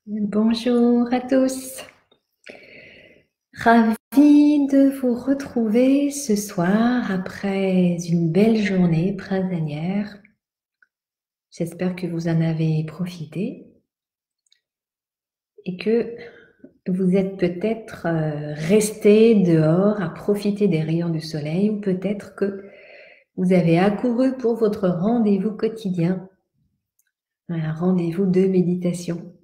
Bonjour à tous. Ravie de vous retrouver ce soir après une belle journée printanière. J'espère que vous en avez profité et que vous êtes peut-être restés dehors à profiter des rayons du soleil ou peut-être que vous avez accouru pour votre rendez-vous quotidien, un rendez-vous de méditation.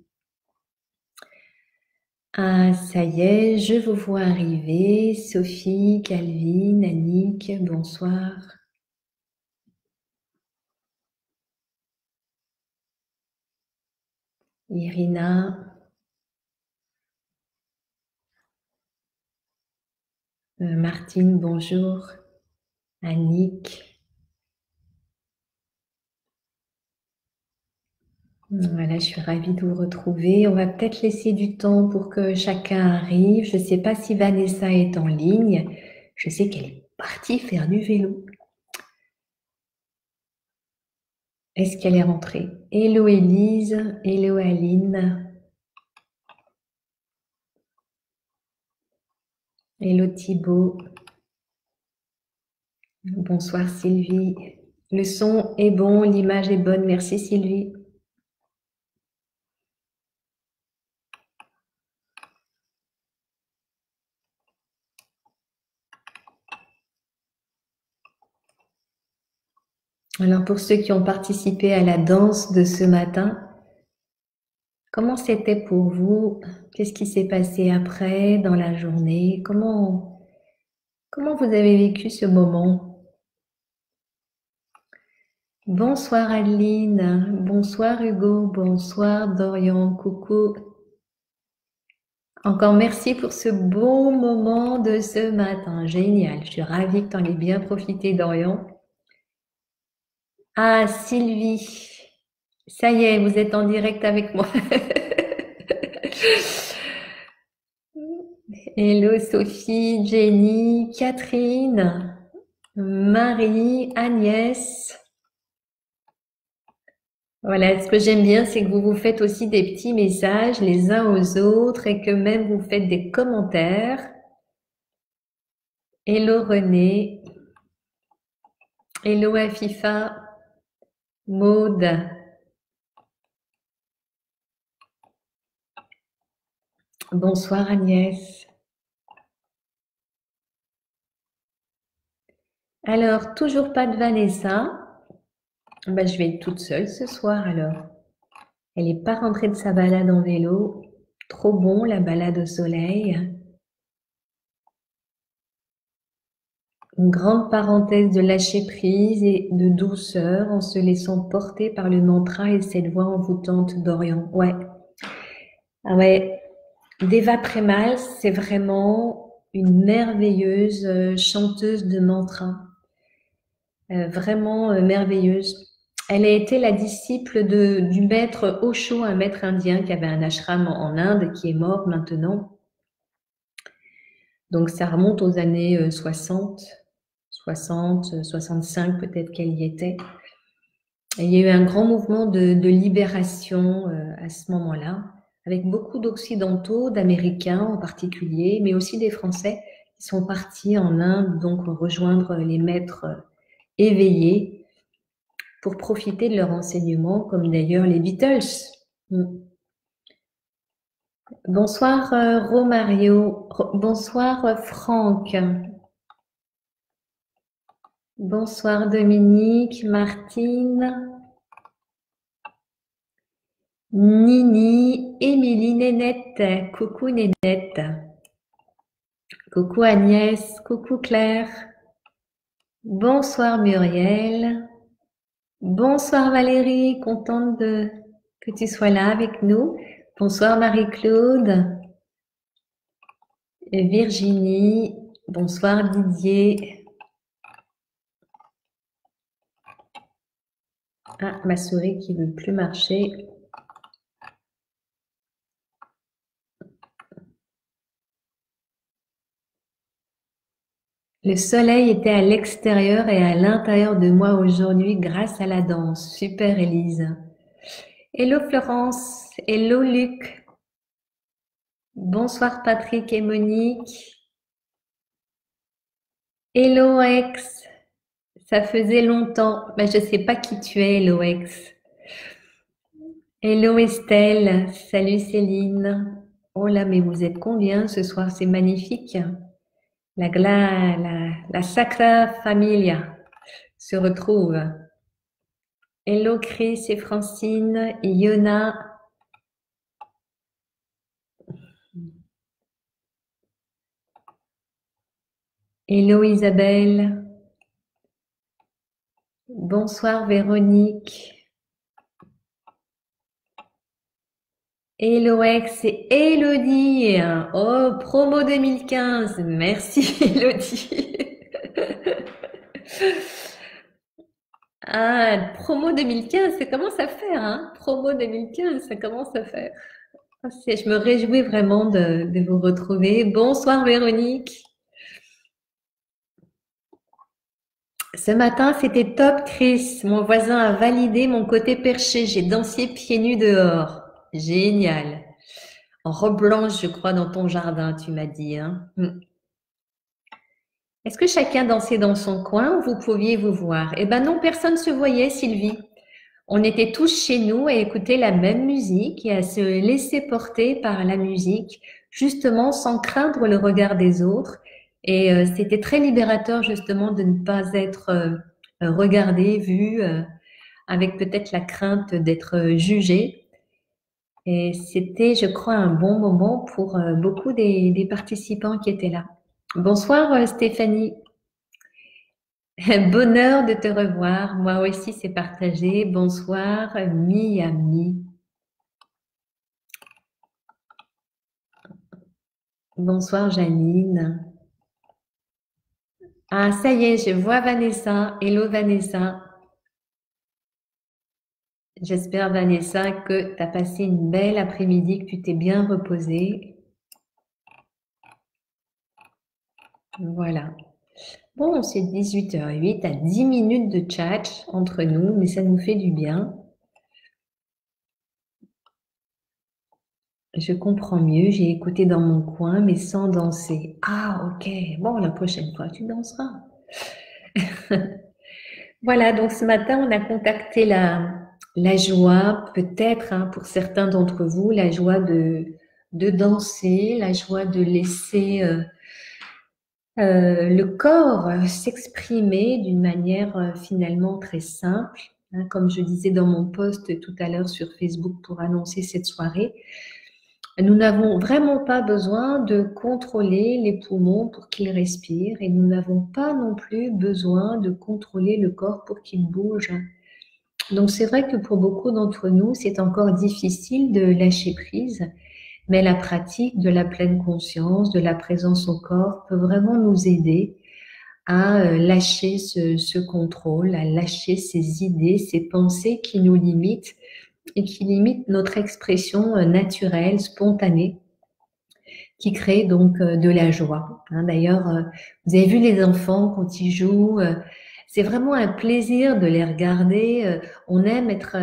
Ah, ça y est, je vous vois arriver. Sophie, Calvin, Annick, bonsoir. Irina, Martine, bonjour. Annick. Voilà, je suis ravie de vous retrouver. On va peut-être laisser du temps pour que chacun arrive. Je ne sais pas si Vanessa est en ligne. Je sais qu'elle est partie faire du vélo. Est-ce qu'elle est rentrée? Hello Élise, hello Aline, hello Thibaut. Bonsoir Sylvie. Le son est bon, l'image est bonne. Merci Sylvie. Alors pour ceux qui ont participé à la danse de ce matin, comment c'était pour vous? Qu'est-ce qui s'est passé après, dans la journée? Comment vous avez vécu ce moment? Bonsoir Adeline, bonsoir Hugo, bonsoir Dorian, coucou. Encore merci pour ce beau moment de ce matin, génial. Je suis ravie que tu en aies bien profité Dorian. Ah Sylvie, ça y est, vous êtes en direct avec moi. Hello Sophie, Jenny, Catherine, Marie, Agnès. Voilà, ce que j'aime bien, c'est que vous vous faites aussi des petits messages les uns aux autres et que même vous faites des commentaires. Hello René, hello Afifa, Maude. Bonsoir Agnès. Alors, toujours pas de Vanessa. Ben, je vais être toute seule ce soir alors. Elle n'est pas rentrée de sa balade en vélo. Trop bon la balade au soleil. Une grande parenthèse de lâcher prise et de douceur en se laissant porter par le mantra et cette voix envoûtante d'Orient. Ouais. Ah ouais. Deva Premal, c'est vraiment une merveilleuse chanteuse de mantra. Vraiment merveilleuse. Elle a été la disciple du maître Osho, un maître indien qui avait un ashram en Inde, qui est mort maintenant. Donc ça remonte aux années 60, 65 peut-être qu'elle y était. Et il y a eu un grand mouvement de libération à ce moment-là, avec beaucoup d'Occidentaux, d'Américains en particulier, mais aussi des Français qui sont partis en Inde, donc rejoindre les maîtres éveillés pour profiter de leur enseignement, comme d'ailleurs les Beatles. Bonsoir Romario, bonsoir Franck, bonsoir Dominique, Martine, Nini, Émilie, Nénette, coucou Nénette, coucou Agnès, coucou Claire, bonsoir Muriel, bonsoir Valérie, contente que tu sois là avec nous, bonsoir Marie-Claude, Virginie, bonsoir Didier. Ah, ma souris qui veut plus marcher. Le soleil était à l'extérieur et à l'intérieur de moi aujourd'hui grâce à la danse. Super Elise. Hello Florence, hello Luc, Bonsoir Patrick et Monique. Hello Ex, ça faisait longtemps. Ben, je sais pas qui tu es, Hello Ex. Hello Estelle, salut Céline. Oh là, mais vous êtes combien ce soir? C'est magnifique. La Sacra Familia se retrouve. Hello Chris et Francine et Yona. Hello Isabelle. Bonsoir Véronique. Hello Ex et Elodie. Oh, promo 2015. Merci Elodie. Ah, promo 2015, ça commence à faire, hein? Promo 2015, ça commence à faire. Ah, je me réjouis vraiment de vous retrouver. Bonsoir Véronique. Ce matin, c'était top, Chris. Mon voisin a validé mon côté perché. J'ai dansé pieds nus dehors. Génial. En robe blanche, je crois, dans ton jardin, tu m'as dit, hein. Est-ce que chacun dansait dans son coin ou vous pouviez vous voir? Eh ben non, personne ne se voyait, Sylvie. On était tous chez nous à écouter la même musique et à se laisser porter par la musique, justement sans craindre le regard des autres. Et c'était très libérateur justement de ne pas être regardé, vu, avec peut-être la crainte d'être jugé. Et c'était, je crois, un bon moment pour beaucoup des participants qui étaient là. Bonsoir Stéphanie. Bonheur de te revoir. Moi aussi, c'est partagé. Bonsoir, Miami. Bonsoir, Janine. Ah, ça y est, je vois Vanessa. Hello, Vanessa. J'espère, Vanessa, que tu as passé une belle après-midi, que tu t'es bien reposée. Voilà. Bon, c'est 18h08, à 10 minutes de chat entre nous, mais ça nous fait du bien. Je comprends mieux, j'ai écouté dans mon coin, mais sans danser. Ah, ok. Bon, la prochaine fois, tu danseras. Voilà, donc ce matin, on a contacté la joie, peut-être hein, pour certains d'entre vous, la joie de danser, la joie de laisser le corps s'exprimer d'une manière finalement très simple. Hein, comme je disais dans mon post tout à l'heure sur Facebook pour annoncer cette soirée, nous n'avons vraiment pas besoin de contrôler les poumons pour qu'ils respirent et nous n'avons pas non plus besoin de contrôler le corps pour qu'il bouge. Donc c'est vrai que pour beaucoup d'entre nous, c'est encore difficile de lâcher prise, mais la pratique de la pleine conscience, de la présence au corps peut vraiment nous aider à lâcher ce contrôle, à lâcher ces idées, ces pensées qui nous limitent et qui limitent notre expression naturelle, spontanée, qui crée donc de la joie. Hein, d'ailleurs, vous avez vu les enfants quand ils jouent, c'est vraiment un plaisir de les regarder. On aime être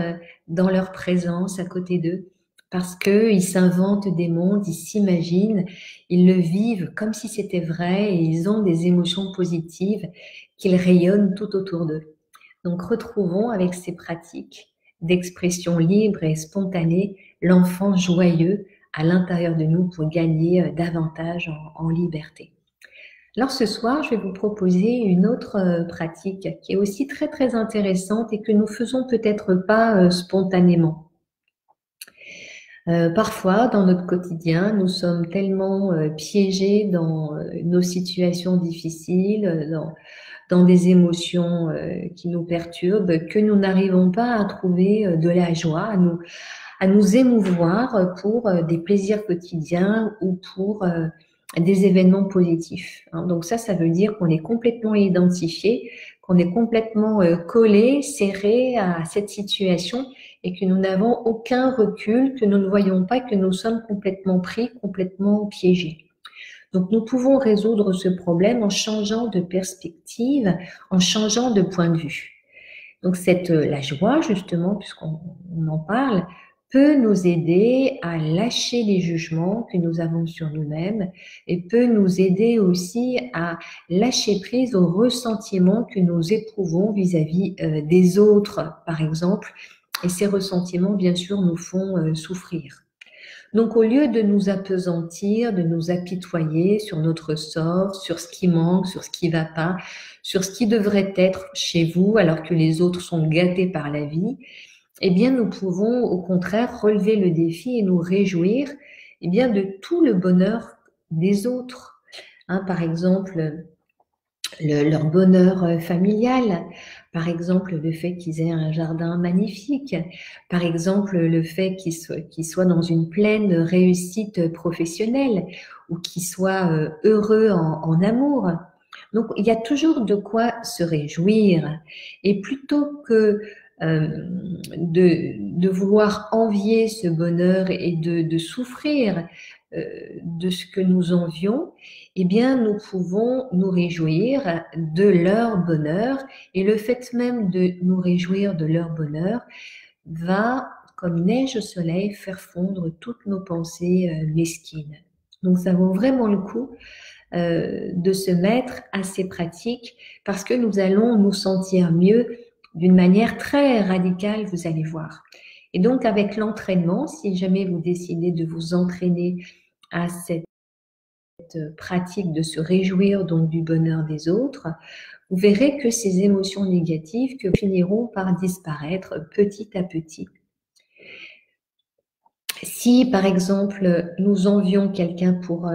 dans leur présence, à côté d'eux, parce qu'ils s'inventent des mondes, ils s'imaginent, ils le vivent comme si c'était vrai et ils ont des émotions positives qu'ils rayonnent tout autour d'eux. Donc, retrouvons avec ces pratiques d'expression libre et spontanée l'enfant joyeux à l'intérieur de nous pour gagner davantage en liberté. Alors ce soir, je vais vous proposer une autre pratique qui est aussi très très intéressante et que nous faisons peut-être pas spontanément. Parfois, dans notre quotidien, nous sommes tellement piégés dans nos situations difficiles, dans des émotions qui nous perturbent, que nous n'arrivons pas à trouver de la joie, à nous émouvoir pour des plaisirs quotidiens ou pour des événements positifs. Hein. Donc ça veut dire qu'on est complètement identifié, qu'on est complètement collé, serré à cette situation et que nous n'avons aucun recul, que nous ne voyons pas que nous sommes complètement pris, complètement piégés. Donc, nous pouvons résoudre ce problème en changeant de perspective, en changeant de point de vue. Donc, la joie, justement, puisqu'on en parle, peut nous aider à lâcher les jugements que nous avons sur nous-mêmes et peut nous aider aussi à lâcher prise aux ressentiments que nous éprouvons vis-à-vis des autres, par exemple. Et ces ressentiments, bien sûr, nous font souffrir. Donc, au lieu de nous appesantir, de nous apitoyer sur notre sort, sur ce qui manque, sur ce qui ne va pas, sur ce qui devrait être chez vous alors que les autres sont gâtés par la vie, eh bien, nous pouvons au contraire relever le défi et nous réjouir, eh bien, de tout le bonheur des autres. Hein, par exemple, leur bonheur familial, par exemple le fait qu'ils aient un jardin magnifique, par exemple le fait qu'ils soient dans une pleine réussite professionnelle ou qu'ils soient heureux en amour. Donc il y a toujours de quoi se réjouir et plutôt que de vouloir envier ce bonheur et de souffrir de ce que nous envions, eh bien, nous pouvons nous réjouir de leur bonheur et le fait même de nous réjouir de leur bonheur va, comme neige au soleil, faire fondre toutes nos pensées mesquines. Donc, ça vaut vraiment le coup de se mettre à ces pratiques parce que nous allons nous sentir mieux d'une manière très radicale, vous allez voir. Et donc, avec l'entraînement, si jamais vous décidez de vous entraîner à cette pratique de se réjouir donc du bonheur des autres, vous verrez que ces émotions négatives que finiront par disparaître petit à petit. Si par exemple nous envions quelqu'un pour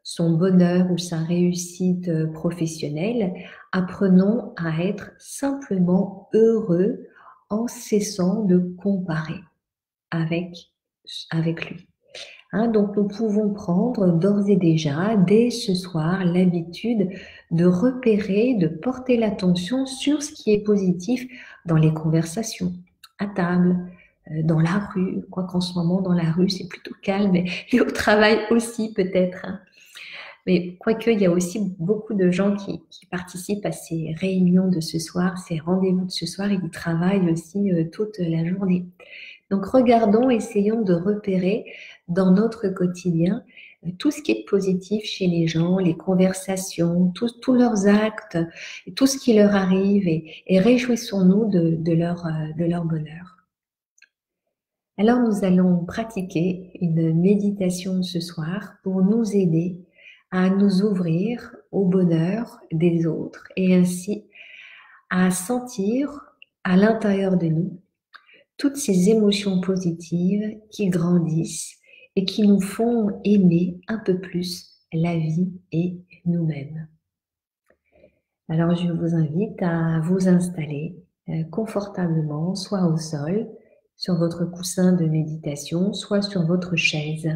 son bonheur ou sa réussite professionnelle, apprenons à être simplement heureux en cessant de comparer avec lui. Hein, donc nous pouvons prendre d'ores et déjà, dès ce soir, l'habitude de repérer, de porter l'attention sur ce qui est positif dans les conversations, à table, dans la rue, quoiqu'en ce moment dans la rue c'est plutôt calme, et au travail aussi peut-être. Hein. Mais quoique il y a aussi beaucoup de gens qui participent à ces réunions de ce soir, ces rendez-vous de ce soir, et qui travaillent aussi toute la journée. Donc regardons, essayons de repérer dans notre quotidien tout ce qui est positif chez les gens, les conversations, tous leurs actes, tout ce qui leur arrive et réjouissons-nous de leur bonheur. Alors nous allons pratiquer une méditation ce soir pour nous aider à nous ouvrir au bonheur des autres et ainsi à sentir à l'intérieur de nous toutes ces émotions positives qui grandissent et qui nous font aimer un peu plus la vie et nous-mêmes. Alors je vous invite à vous installer confortablement, soit au sol, sur votre coussin de méditation, soit sur votre chaise.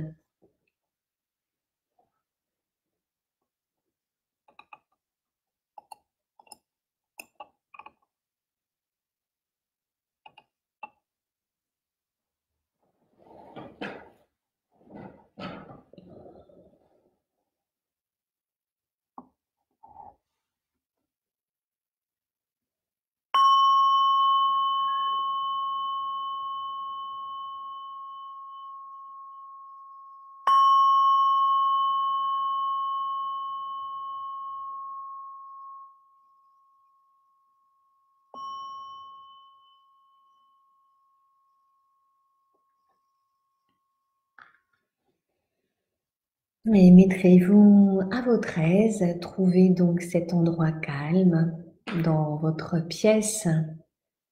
Et mettrez-vous à votre aise, trouvez donc cet endroit calme dans votre pièce,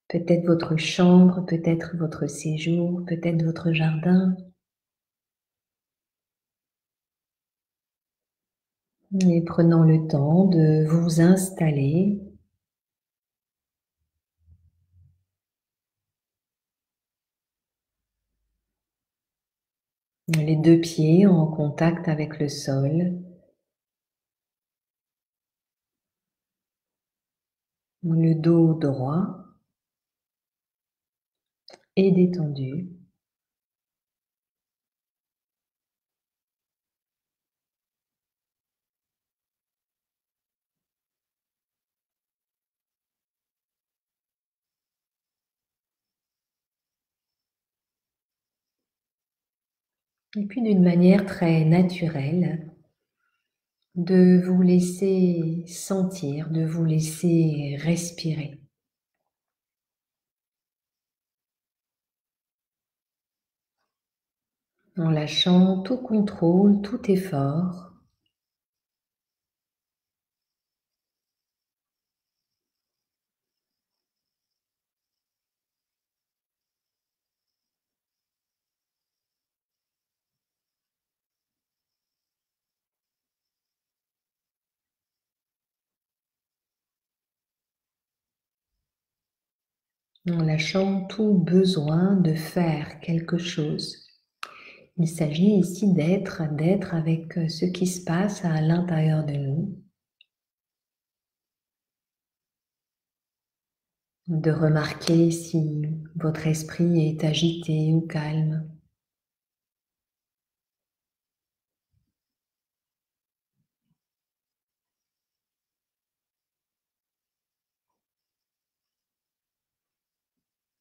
peut-être votre chambre, peut-être votre séjour, peut-être votre jardin. Et prenant le temps de vous installer. Les deux pieds en contact avec le sol. Le dos droit et détendu. Et puis d'une manière très naturelle, de vous laisser sentir, de vous laisser respirer. En lâchant tout contrôle, tout effort. En lâchant tout besoin de faire quelque chose. Il s'agit ici d'être avec ce qui se passe à l'intérieur de nous, de remarquer si votre esprit est agité ou calme.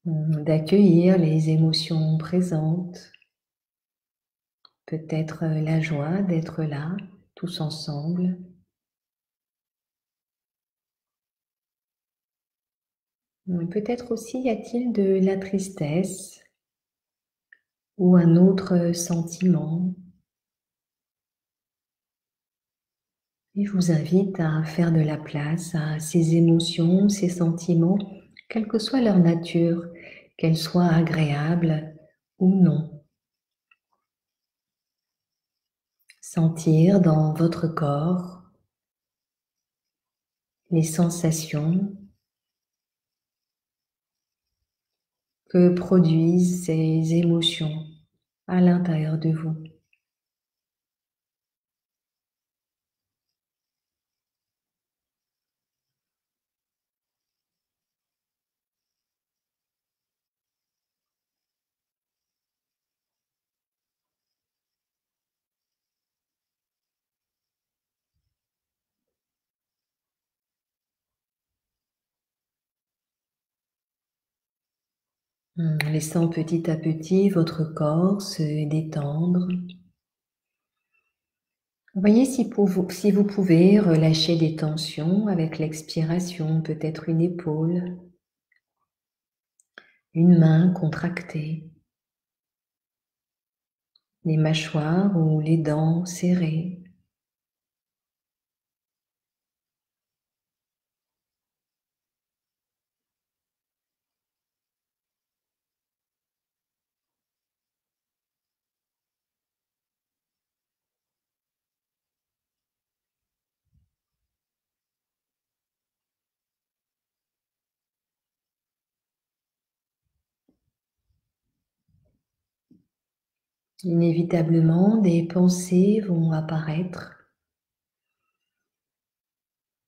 D'accueillir les émotions présentes, peut-être la joie d'être là, tous ensemble. Peut-être aussi y a-t-il de la tristesse ou un autre sentiment. Et je vous invite à faire de la place à ces émotions, ces sentiments, quelle que soit leur nature, qu'elles soient agréables ou non. Sentir dans votre corps les sensations que produisent ces émotions à l'intérieur de vous. Laissant petit à petit votre corps se détendre. Voyez si vous pouvez relâcher des tensions avec l'expiration, peut-être une épaule, une main contractée, les mâchoires ou les dents serrées. Inévitablement, des pensées vont apparaître.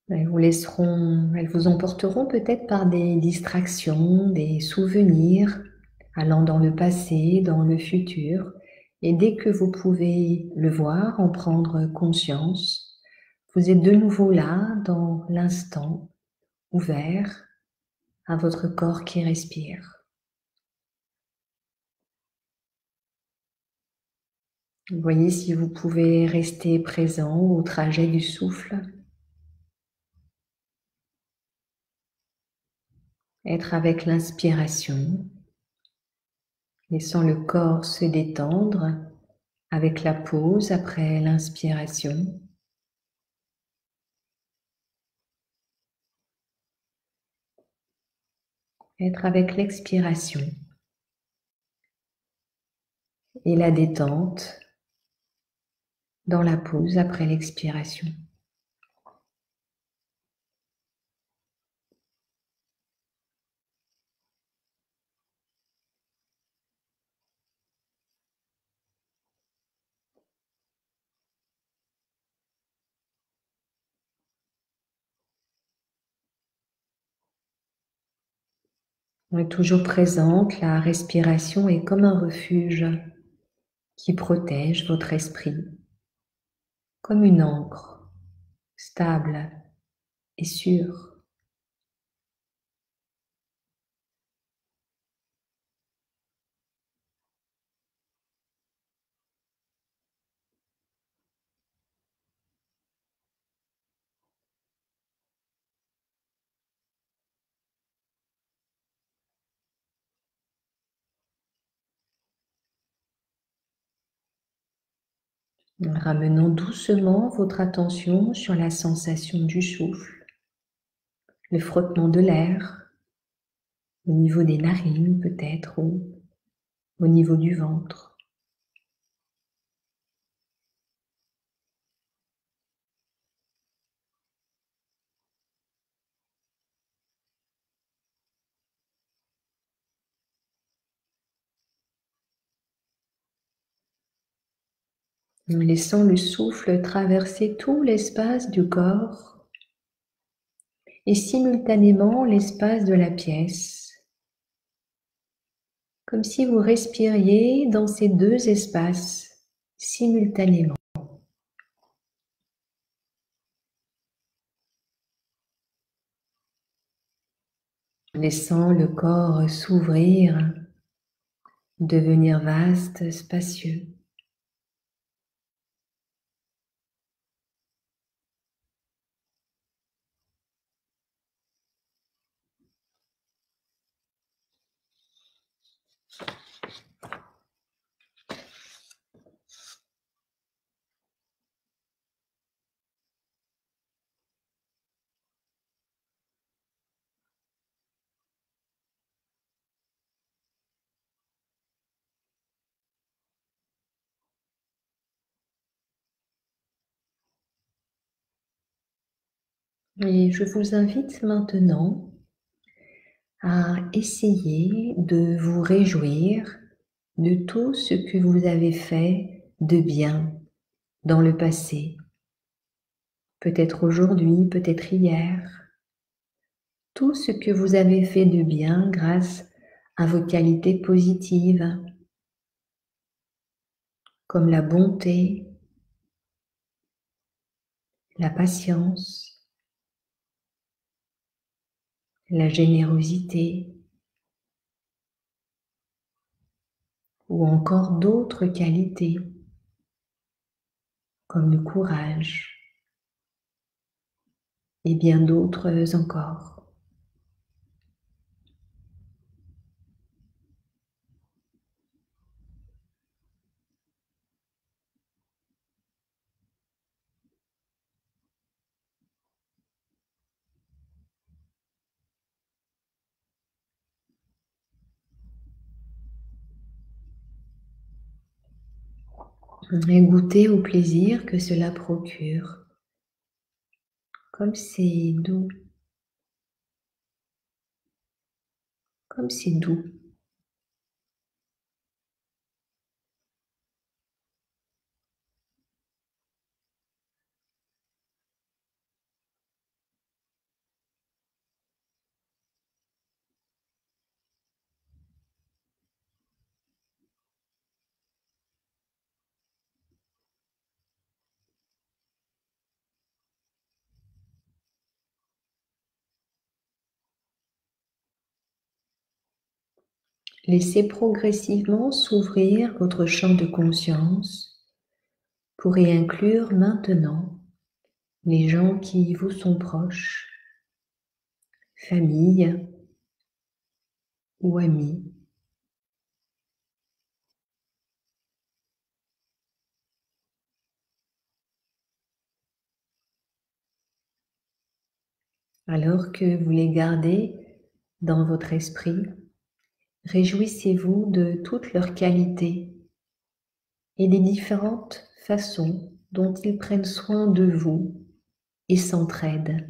Elles vous emporteront peut-être par des distractions, des souvenirs, allant dans le passé, dans le futur. Et dès que vous pouvez le voir, en prendre conscience, vous êtes de nouveau là, dans l'instant, ouvert à votre corps qui respire. Voyez si vous pouvez rester présent au trajet du souffle. Être avec l'inspiration, laissant le corps se détendre avec la pause après l'inspiration. Être avec l'expiration et la détente dans la pause après l'expiration. On est toujours présente, la respiration est comme un refuge qui protège votre esprit, comme une ancre stable et sûre. Ramenant doucement votre attention sur la sensation du souffle, le frottement de l'air, au niveau des narines peut-être ou au niveau du ventre. Laissant le souffle traverser tout l'espace du corps et simultanément l'espace de la pièce, comme si vous respiriez dans ces deux espaces simultanément. Laissant le corps s'ouvrir, devenir vaste, spacieux. Et je vous invite maintenant à essayer de vous réjouir de tout ce que vous avez fait de bien dans le passé. Peut-être aujourd'hui, peut-être hier. Tout ce que vous avez fait de bien grâce à vos qualités positives, comme la bonté, la patience, la générosité, ou encore d'autres qualités, comme le courage, et bien d'autres encore. Et goûtez au plaisir que cela procure. Comme c'est doux. Comme c'est doux. Laissez progressivement s'ouvrir votre champ de conscience pour y inclure maintenant les gens qui vous sont proches, famille ou amis. Alors que vous les gardez dans votre esprit, réjouissez-vous de toutes leurs qualités et des différentes façons dont ils prennent soin de vous et s'entraident.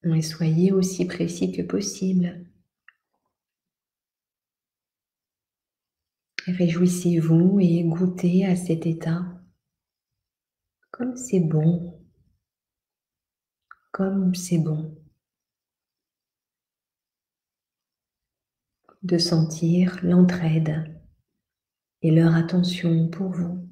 Mais soyez aussi précis que possible. Réjouissez-vous et goûtez à cet état. Comme c'est bon. Comme c'est bon. De sentir l'entraide et leur attention pour vous.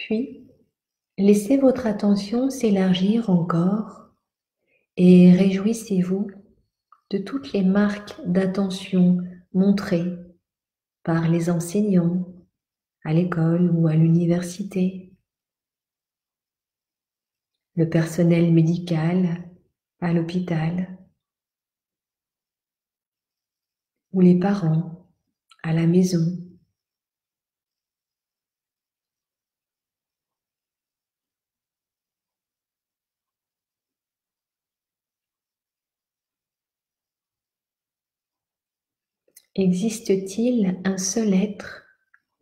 Puis, laissez votre attention s'élargir encore et réjouissez-vous de toutes les marques d'attention montrées par les enseignants à l'école ou à l'université, le personnel médical à l'hôpital ou les parents à la maison. Existe-t-il un seul être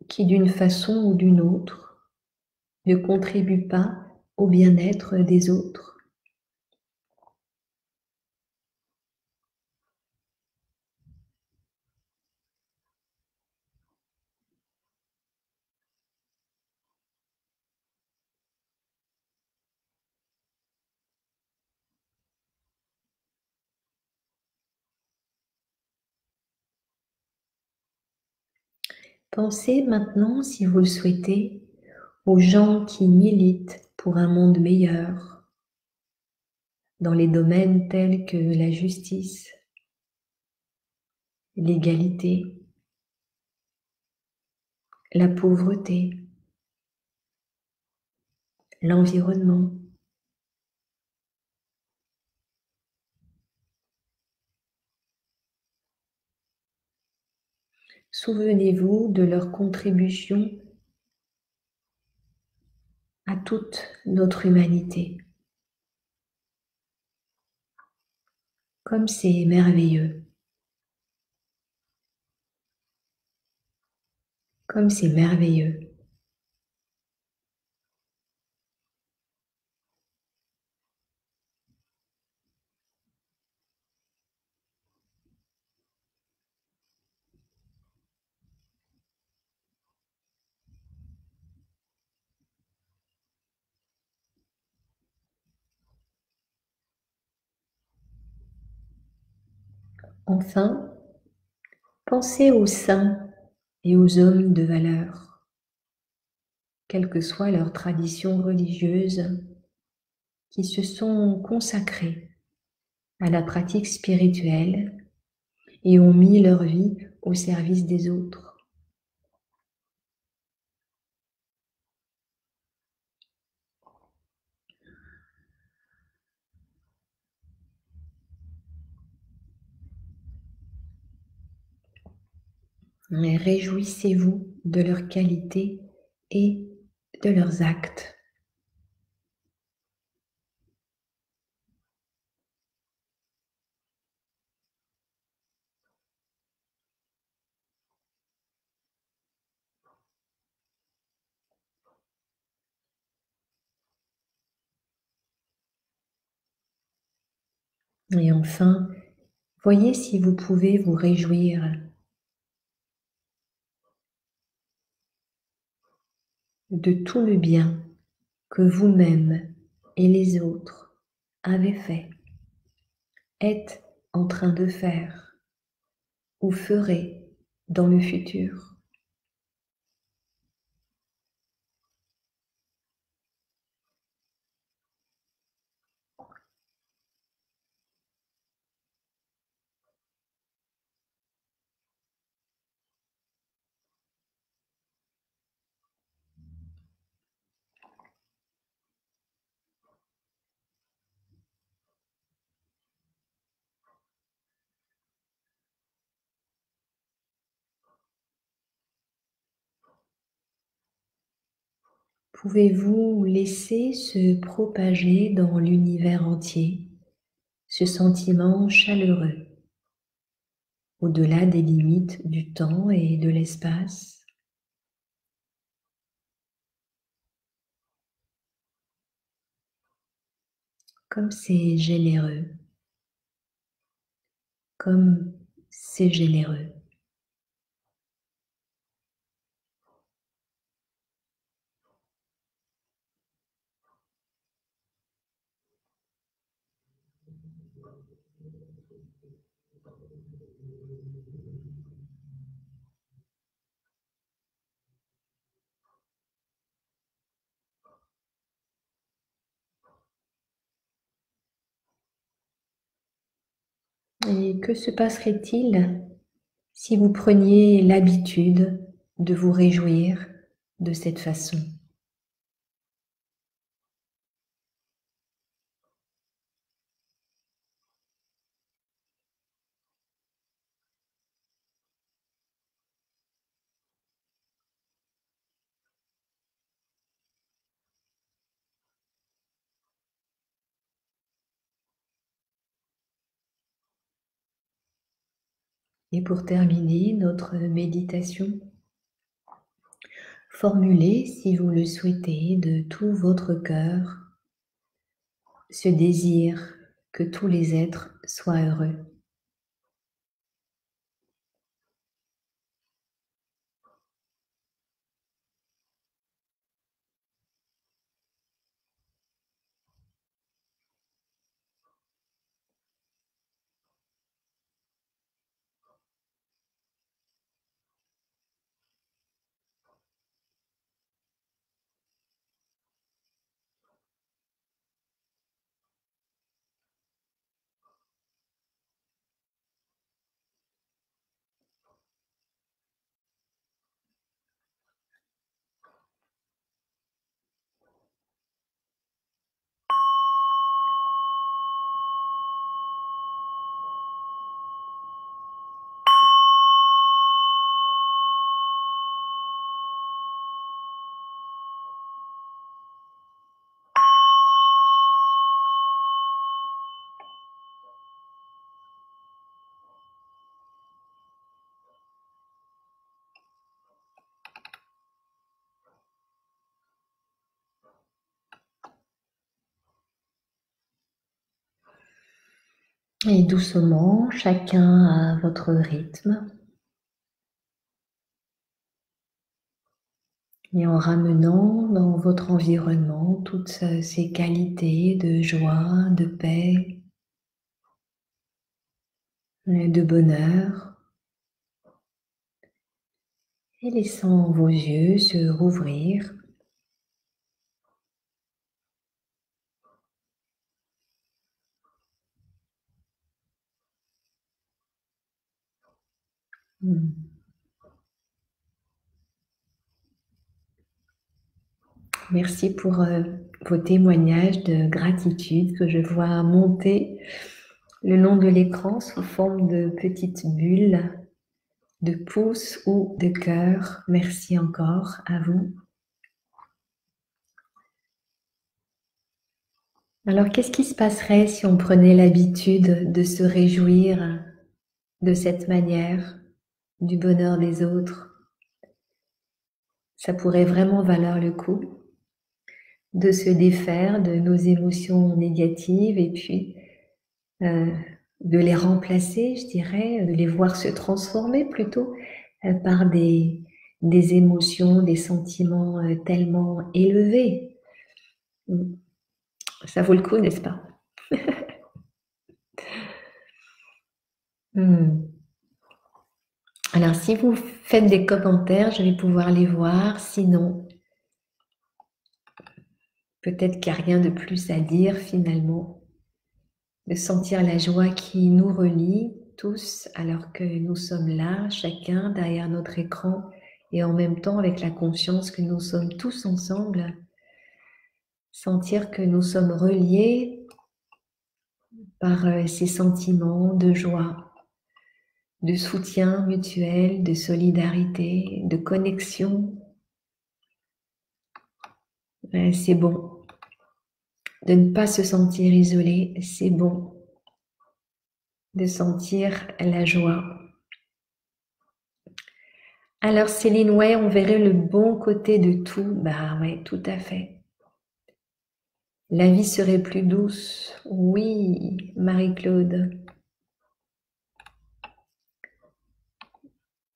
qui, d'une façon ou d'une autre, ne contribue pas au bien-être des autres? Pensez maintenant, si vous le souhaitez, aux gens qui militent pour un monde meilleur dans les domaines tels que la justice, l'égalité, la pauvreté, l'environnement. Souvenez-vous de leur contribution à toute notre humanité. Comme c'est merveilleux. Comme c'est merveilleux. Enfin, pensez aux saints et aux hommes de valeur, quelle que soit leur tradition religieuse, qui se sont consacrés à la pratique spirituelle et ont mis leur vie au service des autres. Mais réjouissez-vous de leur qualité et de leurs actes. Et enfin, voyez si vous pouvez vous réjouir de tout le bien que vous-même et les autres avez fait, êtes en train de faire ou ferez dans le futur. Pouvez-vous laisser se propager dans l'univers entier ce sentiment chaleureux, au-delà des limites du temps et de l'espace? Comme c'est généreux, comme c'est généreux. Et que se passerait-il si vous preniez l'habitude de vous réjouir de cette façon? Et pour terminer notre méditation, formulez, si vous le souhaitez, de tout votre cœur ce désir que tous les êtres soient heureux. Et doucement, chacun à votre rythme, et en ramenant dans votre environnement toutes ces qualités de joie, de paix, de bonheur, et laissant vos yeux se rouvrir. Merci pour vos témoignages de gratitude que je vois monter le long de l'écran sous forme de petites bulles, de pouces ou de cœurs. Merci encore à vous. Alors, qu'est-ce qui se passerait si on prenait l'habitude de se réjouir de cette manière du bonheur des autres? Ça pourrait vraiment valoir le coup de se défaire de nos émotions négatives et puis de les remplacer, je dirais, de les voir se transformer plutôt par des émotions, des sentiments tellement élevés. Ça vaut le coup, n'est-ce pas? Alors, si vous faites des commentaires, je vais pouvoir les voir. Sinon, peut-être qu'il n'y a rien de plus à dire finalement. De sentir la joie qui nous relie tous alors que nous sommes là, chacun derrière notre écran et en même temps avec la conscience que nous sommes tous ensemble. Sentir que nous sommes reliés par ces sentiments de joie, de soutien mutuel, de solidarité, de connexion. C'est bon. De ne pas se sentir isolé, c'est bon. De sentir la joie. Alors Céline, ouais, on verrait le bon côté de tout. Bah ouais, tout à fait. La vie serait plus douce. Oui, Marie-Claude.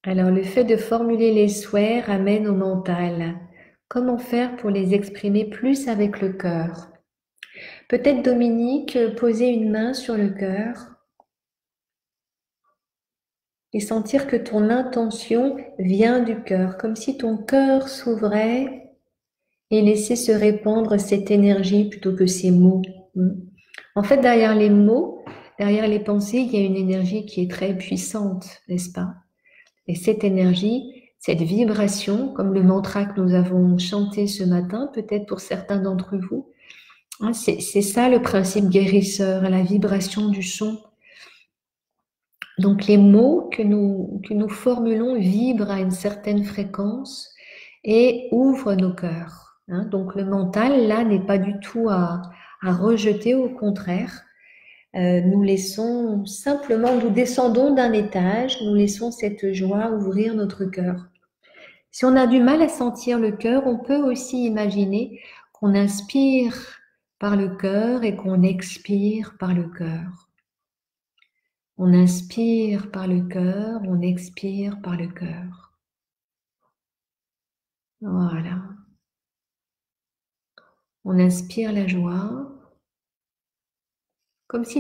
Alors le fait de formuler les souhaits ramène au mental. Comment faire pour les exprimer plus avec le cœur? Peut-être Dominique, poser une main sur le cœur et sentir que ton intention vient du cœur, comme si ton cœur s'ouvrait et laissait se répandre cette énergie plutôt que ces mots. En fait, derrière les mots, derrière les pensées, il y a une énergie qui est très puissante, n'est-ce pas? Et cette énergie, cette vibration, comme le mantra que nous avons chanté ce matin, peut-être pour certains d'entre vous, hein, c'est ça le principe guérisseur, la vibration du son. Donc les mots que nous formulons vibrent à une certaine fréquence et ouvrent nos cœurs. Hein. Donc le mental, là, n'est pas du tout à rejeter, au contraire. Nous laissons simplement, nous descendons d'un étage, nous laissons cette joie ouvrir notre cœur. Si on a du mal à sentir le cœur, on peut aussi imaginer qu'on inspire par le cœur et qu'on expire par le cœur. On inspire par le cœur, on expire par le cœur. Voilà. On inspire la joie, comme si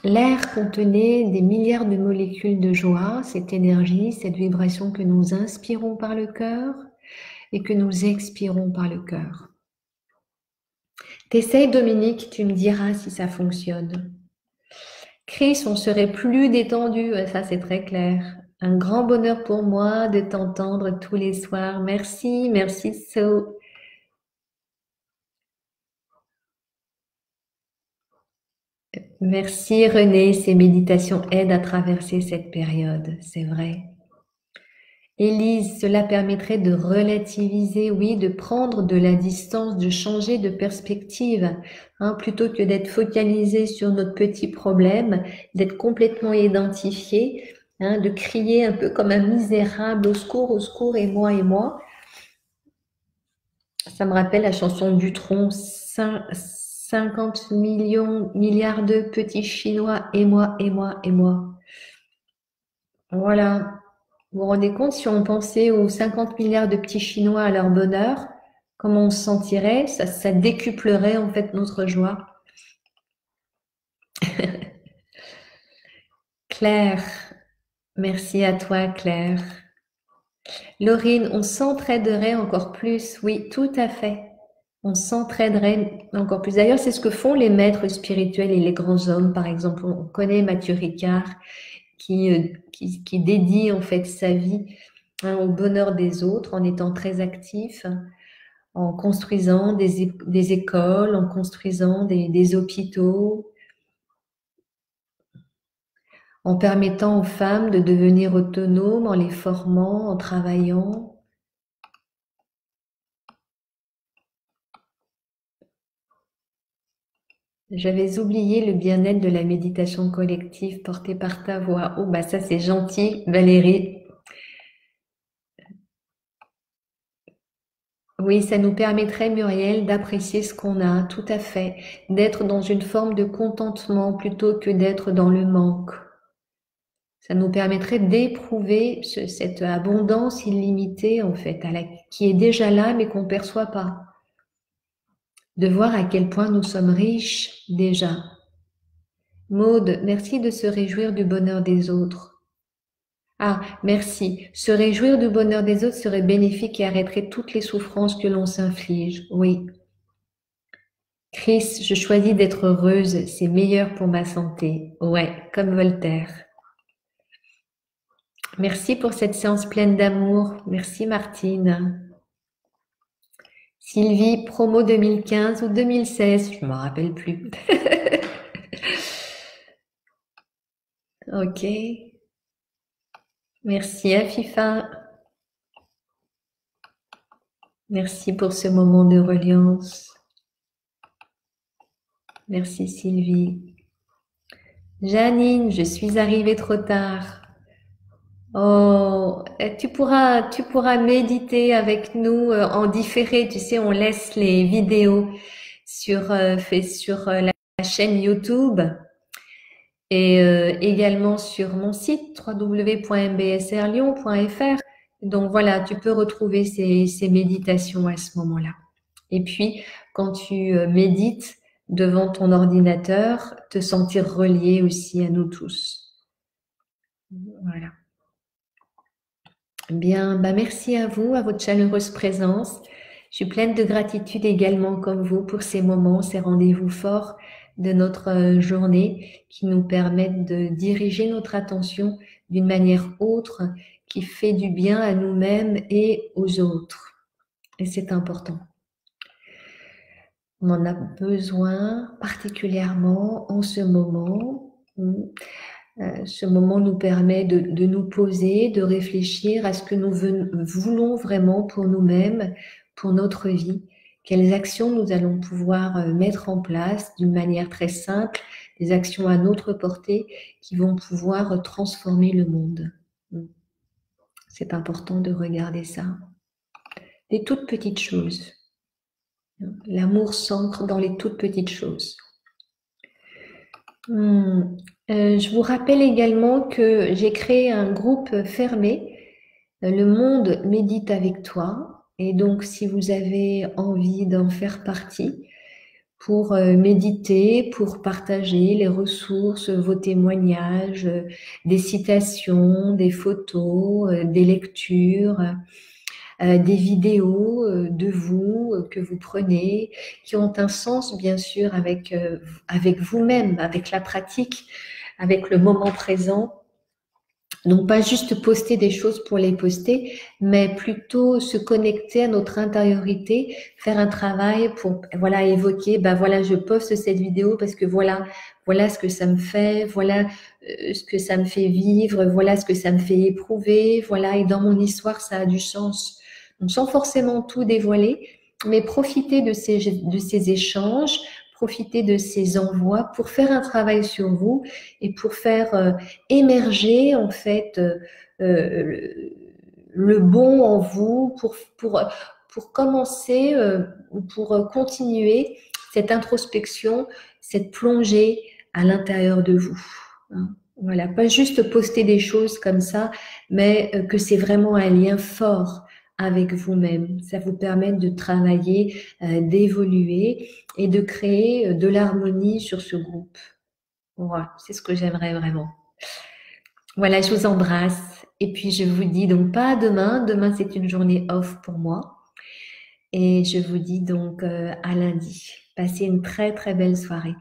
l'air contenait des milliards de molécules de joie, cette énergie, cette vibration que nous inspirons par le cœur et que nous expirons par le cœur. T'essayes, Dominique, tu me diras si ça fonctionne. Chris, on serait plus détendu, ça c'est très clair. Un grand bonheur pour moi de t'entendre tous les soirs. Merci, merci So. Merci René, ces méditations aident à traverser cette période, c'est vrai. Élise, cela permettrait de relativiser, oui, de prendre de la distance, de changer de perspective, hein, plutôt que d'être focalisé sur notre petit problème, d'être complètement identifié, hein, de crier un peu comme un misérable, au secours, et moi, et moi. Ça me rappelle la chanson Dutronc, 50 milliards de petits Chinois, et moi, et moi, et moi. Voilà. Vous vous rendez compte, si on pensait aux 50 milliards de petits Chinois à leur bonheur, comment on se sentirait? Ça décuplerait en fait notre joie. Claire, merci à toi Claire. Laurine, on s'entraiderait encore plus. Oui, tout à fait. On s'entraiderait encore plus. D'ailleurs, c'est ce que font les maîtres spirituels et les grands hommes. Par exemple, on connaît Mathieu Ricard qui dédie en fait sa vie, hein, au bonheur des autres en étant très actif, en construisant des écoles, en construisant des hôpitaux, en permettant aux femmes de devenir autonomes, en les formant, en travaillant. J'avais oublié le bien-être de la méditation collective portée par ta voix. Oh, bah ça c'est gentil, Valérie. Oui, ça nous permettrait, Muriel, d'apprécier ce qu'on a, tout à fait, d'être dans une forme de contentement plutôt que d'être dans le manque. Ça nous permettrait d'éprouver cette abondance illimitée, en fait, qui est déjà là, mais qu'on ne perçoit pas. De voir à quel point nous sommes riches déjà. Maude, merci de se réjouir du bonheur des autres. Ah, merci. Se réjouir du bonheur des autres serait bénéfique et arrêterait toutes les souffrances que l'on s'inflige. Oui. Chris, je choisis d'être heureuse, c'est meilleur pour ma santé. Ouais, comme Voltaire. Merci pour cette séance pleine d'amour. Merci Martine. Sylvie, promo 2015 ou 2016, je ne me rappelle plus. Ok. Merci Afifa. Merci pour ce moment de reliance. Merci Sylvie. Janine, je suis arrivée trop tard. Oh, tu pourras méditer avec nous en différé. Tu sais, on laisse les vidéos sur la chaîne YouTube et également sur mon site www.mbsrlyon.fr. Donc voilà, tu peux retrouver ces méditations à ce moment-là. Et puis, quand tu médites devant ton ordinateur, te sentir relié aussi à nous tous. Voilà. Bien, bah merci à vous, à votre chaleureuse présence. Je suis pleine de gratitude également comme vous pour ces moments, ces rendez-vous forts de notre journée qui nous permettent de diriger notre attention d'une manière autre qui fait du bien à nous-mêmes et aux autres. Et c'est important. On en a besoin particulièrement en ce moment où ce moment nous permet de nous poser, de réfléchir à ce que nous voulons vraiment pour nous-mêmes, pour notre vie. Quelles actions nous allons pouvoir mettre en place d'une manière très simple, des actions à notre portée qui vont pouvoir transformer le monde. C'est important de regarder ça. Des toutes petites choses. L'amour s'ancre dans les toutes petites choses. Je vous rappelle également que j'ai créé un groupe fermé, Le Monde médite avec toi. Et donc, si vous avez envie d'en faire partie, pour méditer, pour partager les ressources, vos témoignages, des citations, des photos, des lectures, des vidéos de vous que vous prenez, qui ont un sens bien sûr avec vous-même, avec la pratique, avec le moment présent. Donc pas juste poster des choses pour les poster, mais plutôt se connecter à notre intériorité, faire un travail pour voilà évoquer, voilà je poste cette vidéo parce que voilà ce que ça me fait, voilà ce que ça me fait vivre, voilà ce que ça me fait éprouver, voilà et dans mon histoire ça a du sens. Donc sans forcément tout dévoiler, mais profiter de ces échanges, profiter de ces envois pour faire un travail sur vous et pour faire émerger en fait le bon en vous, pour commencer, pour continuer cette introspection, cette plongée à l'intérieur de vous. Voilà, pas juste poster des choses comme ça, mais que c'est vraiment un lien fort avec vous-même. Ça vous permet de travailler, d'évoluer et de créer de l'harmonie sur ce groupe. Voilà, c'est ce que j'aimerais vraiment. Voilà, je vous embrasse. Et puis, je vous dis donc pas demain. Demain, c'est une journée off pour moi. Et je vous dis donc à lundi. Passez une très, très belle soirée.